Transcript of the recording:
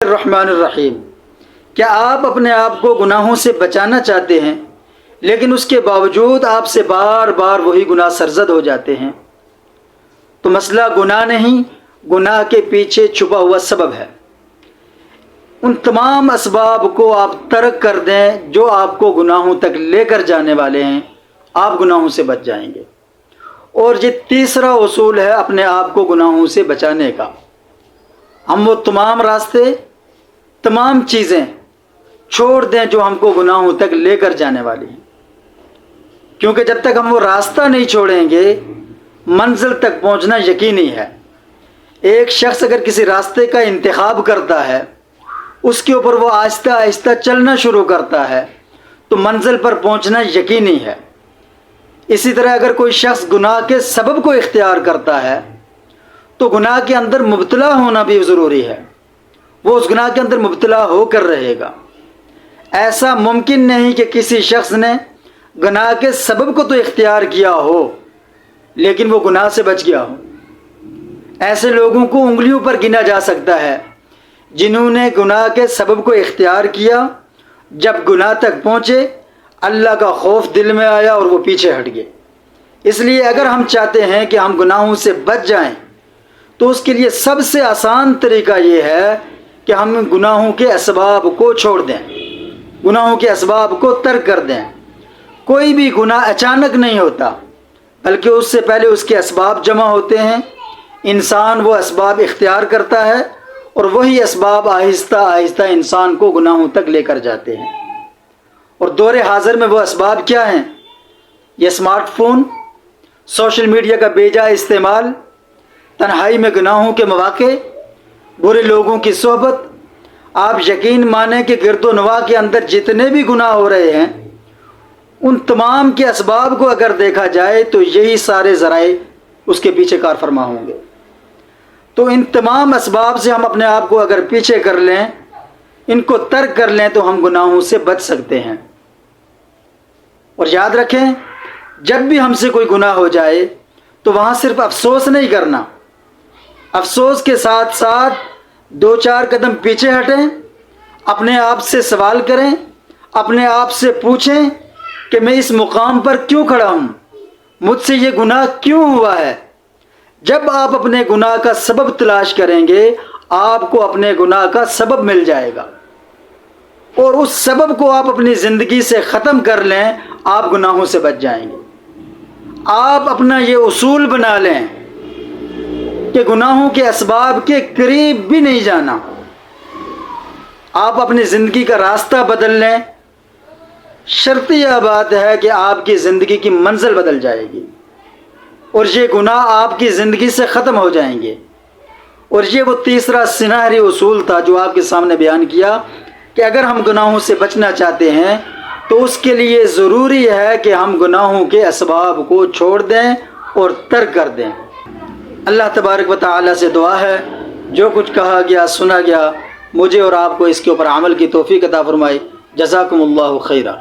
الرحمن الرحیم۔ کیا آپ اپنے آپ کو گناہوں سے بچانا چاہتے ہیں لیکن اس کے باوجود آپ سے بار بار وہی گناہ سرزد ہو جاتے ہیں؟ تو مسئلہ گناہ نہیں، گناہ کے پیچھے چھپا ہوا سبب ہے۔ ان تمام اسباب کو آپ ترک کر دیں جو آپ کو گناہوں تک لے کر جانے والے ہیں، آپ گناہوں سے بچ جائیں گے۔ اور یہ تیسرا اصول ہے اپنے آپ کو گناہوں سے بچانے کا۔ ہم وہ تمام راستے، تمام چیزیں چھوڑ دیں جو ہم کو گناہوں تک لے کر جانے والی ہیں، کیونکہ جب تک ہم وہ راستہ نہیں چھوڑیں گے منزل تک پہنچنا یقینی ہے۔ ایک شخص اگر کسی راستے کا انتخاب کرتا ہے، اس کے اوپر وہ آہستہ آہستہ چلنا شروع کرتا ہے تو منزل پر پہنچنا یقینی ہے۔ اسی طرح اگر کوئی شخص گناہ کے سبب کو اختیار کرتا ہے تو گناہ کے اندر مبتلا ہونا بھی ضروری ہے، وہ اس گناہ کے اندر مبتلا ہو کر رہے گا۔ ایسا ممکن نہیں کہ کسی شخص نے گناہ کے سبب کو تو اختیار کیا ہو لیکن وہ گناہ سے بچ گیا ہو۔ ایسے لوگوں کو انگلیوں پر گنا جا سکتا ہے جنہوں نے گناہ کے سبب کو اختیار کیا، جب گناہ تک پہنچے اللہ کا خوف دل میں آیا اور وہ پیچھے ہٹ گئے۔ اس لیے اگر ہم چاہتے ہیں کہ ہم گناہوں سے بچ جائیں تو اس کے لیے سب سے آسان طریقہ یہ ہے کہ ہم گناہوں کے اسباب کو چھوڑ دیں، گناہوں کے اسباب کو ترک کر دیں۔ کوئی بھی گناہ اچانک نہیں ہوتا بلکہ اس سے پہلے اس کے اسباب جمع ہوتے ہیں، انسان وہ اسباب اختیار کرتا ہے اور وہی اسباب آہستہ آہستہ انسان کو گناہوں تک لے کر جاتے ہیں۔ اور دور حاضر میں وہ اسباب کیا ہیں؟ یہ اسمارٹ فون، سوشل میڈیا کا بے جا استعمال، تنہائی میں گناہوں کے مواقع، برے لوگوں کی صحبت۔ آپ یقین مانیں کہ گرد و نواح کے اندر جتنے بھی گناہ ہو رہے ہیں ان تمام کے اسباب کو اگر دیکھا جائے تو یہی سارے ذرائع اس کے پیچھے کار فرما ہوں گے۔ تو ان تمام اسباب سے ہم اپنے آپ کو اگر پیچھے کر لیں، ان کو ترک کر لیں تو ہم گناہوں سے بچ سکتے ہیں۔ اور یاد رکھیں، جب بھی ہم سے کوئی گناہ ہو جائے تو وہاں صرف افسوس نہیں کرنا، افسوس کے ساتھ ساتھ دو چار قدم پیچھے ہٹیں، اپنے آپ سے سوال کریں، اپنے آپ سے پوچھیں کہ میں اس مقام پر کیوں کھڑا ہوں، مجھ سے یہ گناہ کیوں ہوا ہے۔ جب آپ اپنے گناہ کا سبب تلاش کریں گے آپ کو اپنے گناہ کا سبب مل جائے گا، اور اس سبب کو آپ اپنی زندگی سے ختم کر لیں، آپ گناہوں سے بچ جائیں گے۔ آپ اپنا یہ اصول بنا لیں کہ گناہوں کے اسباب کے قریب بھی نہیں جانا۔ آپ اپنی زندگی کا راستہ بدل لیں، شرط یہ بات ہے کہ آپ کی زندگی کی منزل بدل جائے گی اور یہ گناہ آپ کی زندگی سے ختم ہو جائیں گے۔ اور یہ وہ تیسرا سنہری اصول تھا جو آپ کے سامنے بیان کیا کہ اگر ہم گناہوں سے بچنا چاہتے ہیں تو اس کے لیے ضروری ہے کہ ہم گناہوں کے اسباب کو چھوڑ دیں اور ترک کر دیں۔ اللہ تبارک و تعالی سے دعا ہے جو کچھ کہا گیا سنا گیا مجھے اور آپ کو اس کے اوپر عمل کی توفیق عطا فرمائے۔ جزاکم اللہ خیرہ۔